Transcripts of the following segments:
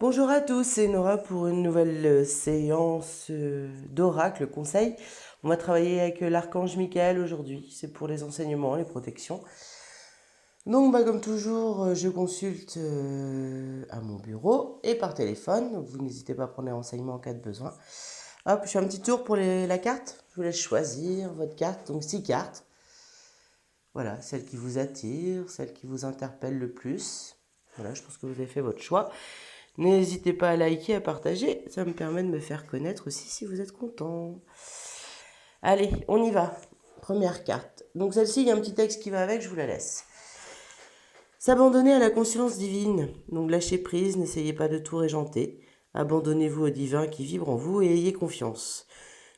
Bonjour à tous, c'est Nora pour une nouvelle séance d'oracle conseil. On va travailler avec l'archange Michael aujourd'hui, c'est pour les enseignements, les protections. Donc comme toujours, je consulte à mon bureau et par téléphone, donc vous n'hésitez pas à prendre les renseignements en cas de besoin. Hop, je fais un petit tour pour la carte, je vous laisse choisir votre carte, donc 6 cartes. Voilà, celle qui vous attire, celle qui vous interpelle le plus. Voilà, je pense que vous avez fait votre choix. N'hésitez pas à liker, à partager, ça me permet de me faire connaître aussi si vous êtes content. Allez, on y va. Première carte. Donc celle-ci, il y a un petit texte qui va avec, je vous la laisse. S'abandonner à la conscience divine. Donc lâchez prise, n'essayez pas de tout régenter. Abandonnez-vous au divin qui vibre en vous et ayez confiance.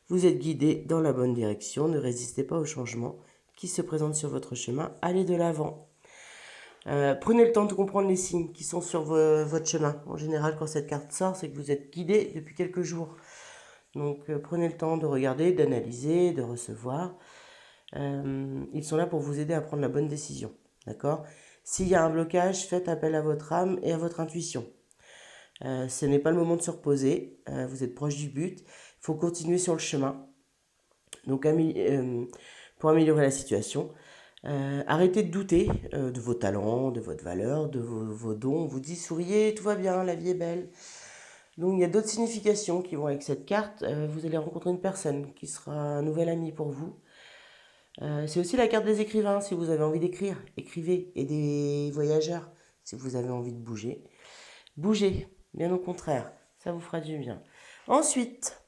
Vous êtes guidé dans la bonne direction, ne résistez pas au changement qui se présente sur votre chemin, allez de l'avant. Prenez le temps de comprendre les signes qui sont sur votre chemin. En général, quand cette carte sort, c'est que vous êtes guidé depuis quelques jours. Donc, prenez le temps de regarder, d'analyser, de recevoir. Ils sont là pour vous aider à prendre la bonne décision. D'accord? S'il y a un blocage, faites appel à votre âme et à votre intuition. Ce n'est pas le moment de se reposer. Vous êtes proche du but. Il faut continuer sur le chemin. Donc, pour améliorer la situation, arrêtez de douter de vos talents, de votre valeur, de vos dons. On vous dit souriez, tout va bien, la vie est belle. Donc il y a d'autres significations qui vont avec cette carte. Vous allez rencontrer une personne qui sera un nouvel ami pour vous. C'est aussi la carte des écrivains, si vous avez envie d'écrire, écrivez. Et des voyageurs, si vous avez envie de bouger. Bougez, bien au contraire, ça vous fera du bien. Ensuite,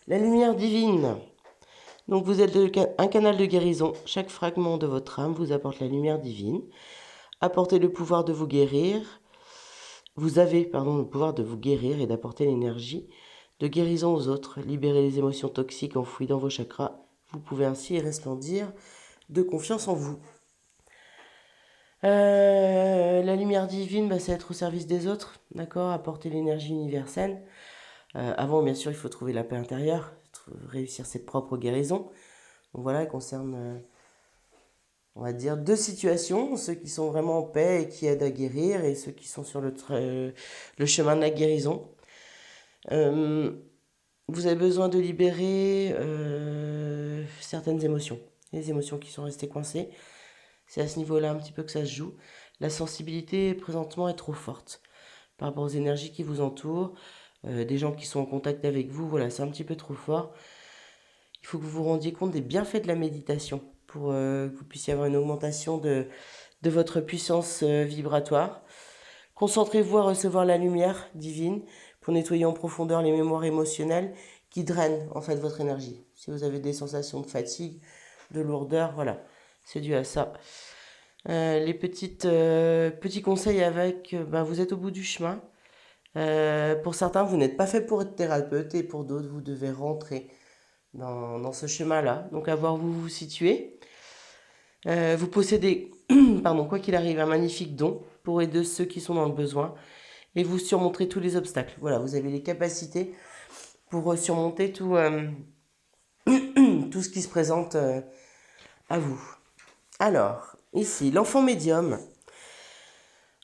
la lumière divine. Donc vous êtes un canal de guérison. Chaque fragment de votre âme vous apporte la lumière divine. Apportez le pouvoir de vous guérir. Vous avez, le pouvoir de vous guérir et d'apporter l'énergie de guérison aux autres. Libérez les émotions toxiques enfouies dans vos chakras. Vous pouvez ainsi resplendir de confiance en vous. La lumière divine, c'est être au service des autres, d'accord? Apporter l'énergie universelle. Avant, bien sûr, il faut trouver la paix intérieure, réussir ses propres guérisons. Donc voilà, elle concerne, on va dire, deux situations. Ceux qui sont vraiment en paix et qui aident à guérir et ceux qui sont sur le chemin de la guérison. Vous avez besoin de libérer certaines émotions. Les émotions qui sont restées coincées. C'est à ce niveau-là un petit peu que ça se joue. La sensibilité présentement est trop forte par rapport aux énergies qui vous entourent. Des gens qui sont en contact avec vous, voilà, c'est un petit peu trop fort. Il faut que vous vous rendiez compte des bienfaits de la méditation pour que vous puissiez avoir une augmentation de votre puissance vibratoire. Concentrez-vous à recevoir la lumière divine pour nettoyer en profondeur les mémoires émotionnelles qui drainent en fait votre énergie. Si vous avez des sensations de fatigue, de lourdeur, voilà, c'est dû à ça. Les petits conseils avec, vous êtes au bout du chemin. Pour certains, vous n'êtes pas fait pour être thérapeute et pour d'autres, vous devez rentrer dans ce chemin-là. Donc, à voir où vous vous situez. Vous possédez, quoi qu'il arrive, un magnifique don pour aider ceux qui sont dans le besoin et vous surmonterez tous les obstacles. Voilà, vous avez les capacités pour surmonter tout ce qui se présente à vous. Alors, ici, l'enfant médium.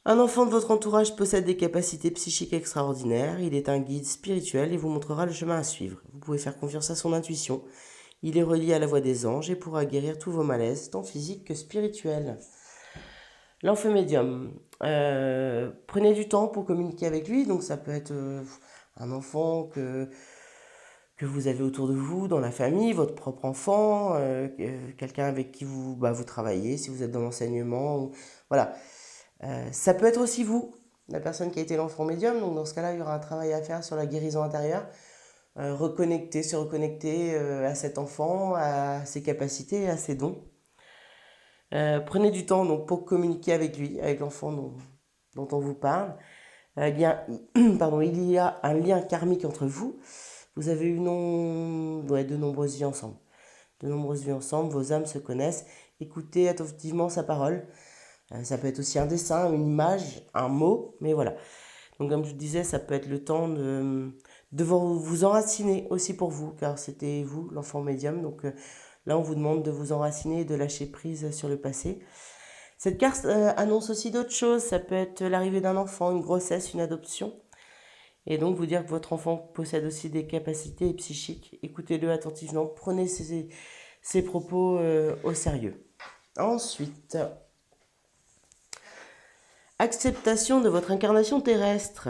Un enfant de votre entourage possède des capacités psychiques extraordinaires. Il est un guide spirituel et vous montrera le chemin à suivre. Vous pouvez faire confiance à son intuition. Il est relié à la voix des anges et pourra guérir tous vos malaises, tant physiques que spirituels. L'enfant médium. Prenez du temps pour communiquer avec lui. Donc ça peut être un enfant que vous avez autour de vous, dans la famille, votre propre enfant, quelqu'un avec qui vous travaillez, si vous êtes dans l'enseignement. Voilà. Ça peut être aussi vous, la personne qui a été l'enfant médium. Donc dans ce cas-là, il y aura un travail à faire sur la guérison intérieure. Se reconnecter à cet enfant, à ses capacités, à ses dons. Prenez du temps donc, pour communiquer avec lui, avec l'enfant dont on vous parle. Il y a un lien karmique entre vous. Vous avez eu de nombreuses vies ensemble. De nombreuses vies ensemble, vos âmes se connaissent. Écoutez attentivement sa parole. Ça peut être aussi un dessin, une image, un mot, mais voilà. Donc comme je vous disais, ça peut être le temps de vous enraciner aussi pour vous, car c'était vous, l'enfant médium. Donc là, on vous demande de vous enraciner et de lâcher prise sur le passé. Cette carte annonce aussi d'autres choses. Ça peut être l'arrivée d'un enfant, une grossesse, une adoption. Et donc vous dire que votre enfant possède aussi des capacités psychiques. Écoutez-le attentivement, prenez ses propos au sérieux. Ensuite, acceptation de votre incarnation terrestre.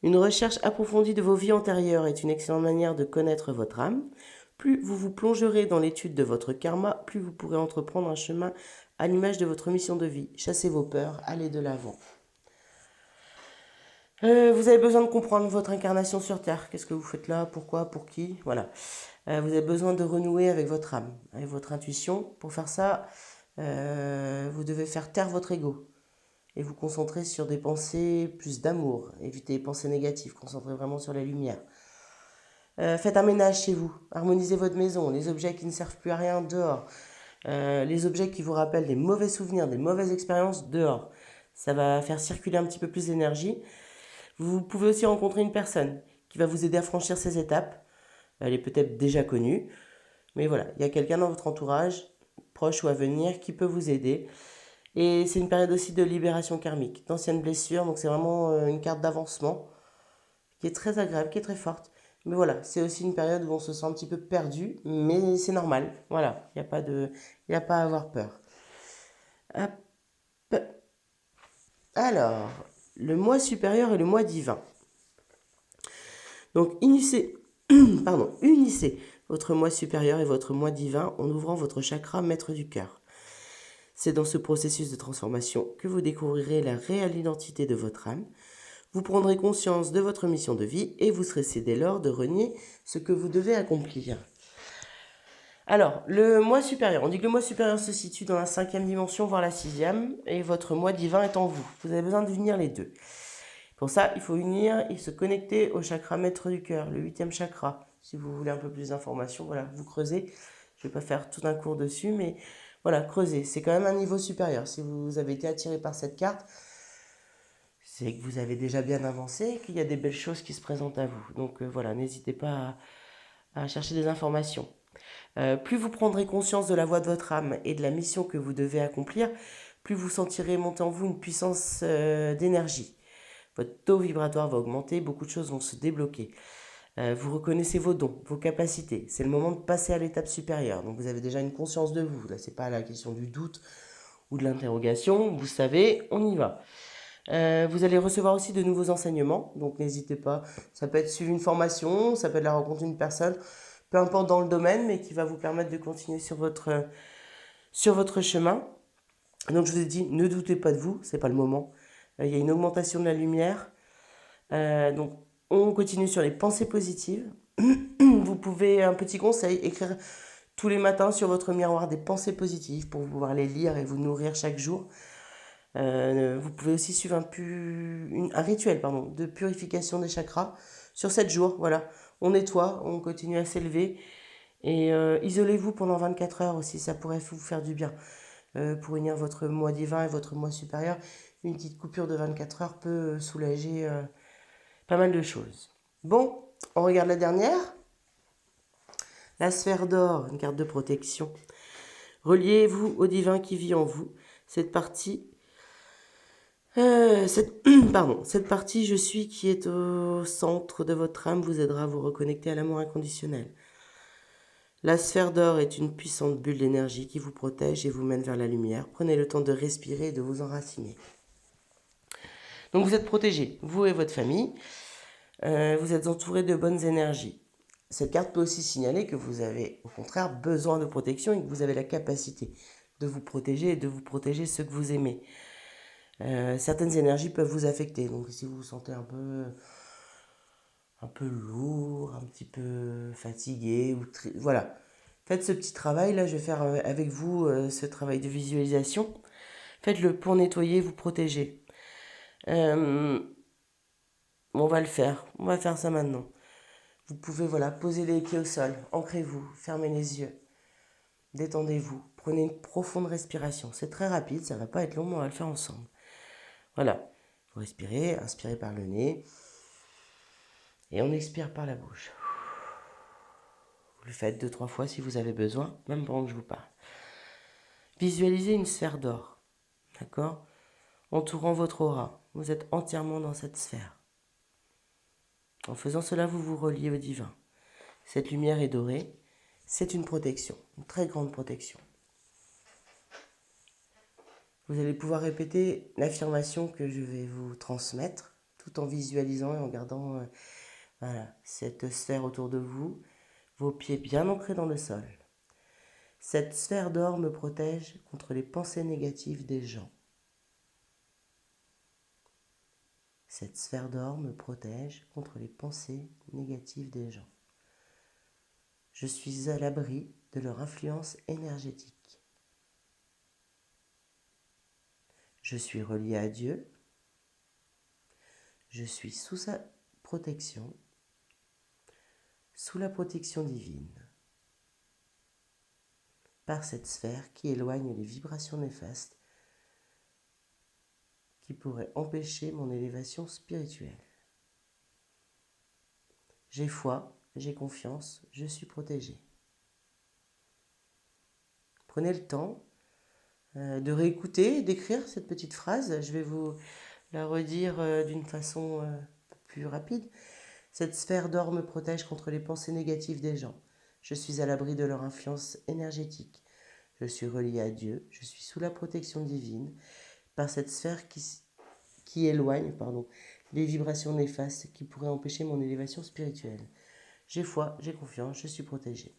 Une recherche approfondie de vos vies antérieures est une excellente manière de connaître votre âme. Plus vous vous plongerez dans l'étude de votre karma, plus vous pourrez entreprendre un chemin à l'image de votre mission de vie. Chassez vos peurs, allez de l'avant. Vous avez besoin de comprendre votre incarnation sur Terre. Qu'est-ce que vous faites là? Pourquoi? Pour qui? Voilà. Vous avez besoin de renouer avec votre âme, avec votre intuition. Pour faire ça, vous devez faire taire votre ego et vous concentrer sur des pensées plus d'amour. Évitez les pensées négatives, concentrez vraiment sur la lumière. Faites un ménage chez vous, harmonisez votre maison, les objets qui ne servent plus à rien dehors, les objets qui vous rappellent des mauvais souvenirs, des mauvaises expériences dehors. Ça va faire circuler un petit peu plus d'énergie. Vous pouvez aussi rencontrer une personne qui va vous aider à franchir ces étapes. Elle est peut-être déjà connue, mais voilà, il y a quelqu'un dans votre entourage, proche ou à venir, qui peut vous aider. Et c'est une période aussi de libération karmique, d'anciennes blessures, donc c'est vraiment une carte d'avancement qui est très agréable, qui est très forte. Mais voilà, c'est aussi une période où on se sent un petit peu perdu, mais c'est normal. Voilà, il n'y a pas à avoir peur. Hop. Alors, le moi supérieur et le moi divin. Donc, unissez votre moi supérieur et votre moi divin en ouvrant votre chakra maître du cœur. C'est dans ce processus de transformation que vous découvrirez la réelle identité de votre âme. Vous prendrez conscience de votre mission de vie et vous cesserez dès lors de renier ce que vous devez accomplir. Alors, le moi supérieur. On dit que le moi supérieur se situe dans la 5e dimension, voire la 6e, et votre moi divin est en vous. Vous avez besoin d'unir les deux. Pour ça, il faut unir et se connecter au chakra maître du cœur, le 8e chakra. Si vous voulez un peu plus d'informations, voilà, vous creusez. Je ne vais pas faire tout un cours dessus, mais voilà, creusez. C'est quand même un niveau supérieur. Si vous avez été attiré par cette carte, c'est que vous avez déjà bien avancé et qu'il y a des belles choses qui se présentent à vous. Donc voilà, n'hésitez pas à chercher des informations. Plus vous prendrez conscience de la voix de votre âme et de la mission que vous devez accomplir, plus vous sentirez monter en vous une puissance d'énergie. Votre taux vibratoire va augmenter, beaucoup de choses vont se débloquer. Vous reconnaissez vos dons, vos capacités. C'est le moment de passer à l'étape supérieure. Donc vous avez déjà une conscience de vous. Là, ce n'est pas la question du doute ou de l'interrogation. Vous savez, on y va. Vous allez recevoir aussi de nouveaux enseignements, donc n'hésitez pas. Ça peut être suivre une formation, ça peut être la rencontre d'une personne, peu importe dans le domaine, mais qui va vous permettre de continuer sur votre chemin. Donc je vous ai dit, ne doutez pas de vous, c'est pas le moment. Il y a une augmentation de la lumière. Donc on continue sur les pensées positives. Vous pouvez, un petit conseil, écrire tous les matins sur votre miroir des pensées positives pour pouvoir les lire et vous nourrir chaque jour. Vous pouvez aussi suivre un rituel de purification des chakras sur 7 jours. Voilà, on nettoie, on continue à s'élever et isolez-vous pendant 24 heures aussi, ça pourrait vous faire du bien. Pour unir votre moi divin et votre moi supérieur, une petite coupure de 24 heures peut soulager pas mal de choses. Bon, on regarde la dernière. La sphère d'or, une carte de protection. Reliez-vous au divin qui vit en vous. Cette partie cette partie je suis qui est au centre de votre âme vous aidera à vous reconnecter à l'amour inconditionnel. La sphère d'or est une puissante bulle d'énergie qui vous protège et vous mène vers la lumière. Prenez le temps de respirer et de vous enraciner. Donc vous êtes protégé, vous et votre famille. Vous êtes entouré de bonnes énergies. Cette carte peut aussi signaler que vous avez au contraire besoin de protection et que vous avez la capacité de vous protéger et de vous protéger ceux que vous aimez. Certaines énergies peuvent vous affecter. Donc si vous vous sentez un peu lourd, un petit peu fatigué, voilà. Faites ce petit travail. Là, je vais faire avec vous ce travail de visualisation. Faites-le pour nettoyer, vous protéger. On va le faire. On va faire ça maintenant. Vous pouvez poser les pieds au sol. Ancrez-vous. Fermez les yeux. Détendez-vous. Prenez une profonde respiration. C'est très rapide. Ça ne va pas être long, mais on va le faire ensemble. Voilà. Vous respirez. Inspirez par le nez. Et on expire par la bouche. Vous le faites 2-3 fois si vous avez besoin, même pendant que je vous parle. Visualisez une sphère d'or. d'accord? Entourant votre aura. Vous êtes entièrement dans cette sphère. En faisant cela, vous vous reliez au divin. Cette lumière est dorée. C'est une protection, une très grande protection. Vous allez pouvoir répéter l'affirmation que je vais vous transmettre, tout en visualisant et en gardant voilà, cette sphère autour de vous, vos pieds bien ancrés dans le sol. Cette sphère d'or me protège contre les pensées négatives des gens. Cette sphère d'or me protège contre les pensées négatives des gens. Je suis à l'abri de leur influence énergétique. Je suis relié à Dieu. Je suis sous sa protection, sous la protection divine, par cette sphère qui éloigne les vibrations néfastes qui pourraient empêcher mon élévation spirituelle. J'ai foi, j'ai confiance, je suis protégé. Prenez le temps de réécouter, d'écrire cette petite phrase. Je vais vous la redire d'une façon un peu plus rapide. Cette sphère d'or me protège contre les pensées négatives des gens. Je suis à l'abri de leur influence énergétique. Je suis relié à Dieu. Je suis sous la protection divine par cette sphère qui éloigne les vibrations néfastes qui pourraient empêcher mon élévation spirituelle. J'ai foi, j'ai confiance, je suis protégé.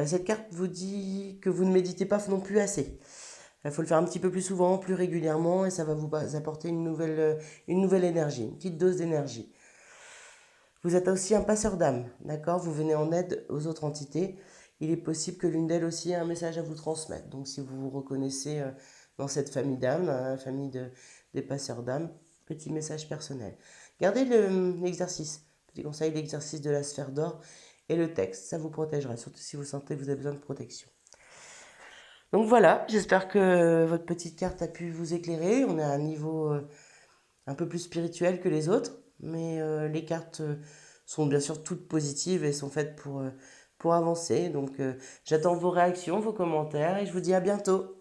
Cette carte vous dit que vous ne méditez pas non plus assez. Il faut le faire un petit peu plus souvent, plus régulièrement, et ça va vous apporter une nouvelle énergie, une petite dose d'énergie. Vous êtes aussi un passeur d'âme, d'accord? Vous venez en aide aux autres entités. Il est possible que l'une d'elles aussi ait un message à vous transmettre. Donc si vous vous reconnaissez dans cette famille d'âmes, la famille des passeurs d'âme, petit message personnel. Gardez l'exercice, petit conseil, l'exercice de la sphère d'or et le texte, ça vous protégera, surtout si vous sentez que vous avez besoin de protection. Donc voilà, j'espère que votre petite carte a pu vous éclairer. On est à un niveau un peu plus spirituel que les autres, mais les cartes sont bien sûr toutes positives et sont faites pour avancer. Donc j'attends vos réactions, vos commentaires et je vous dis à bientôt.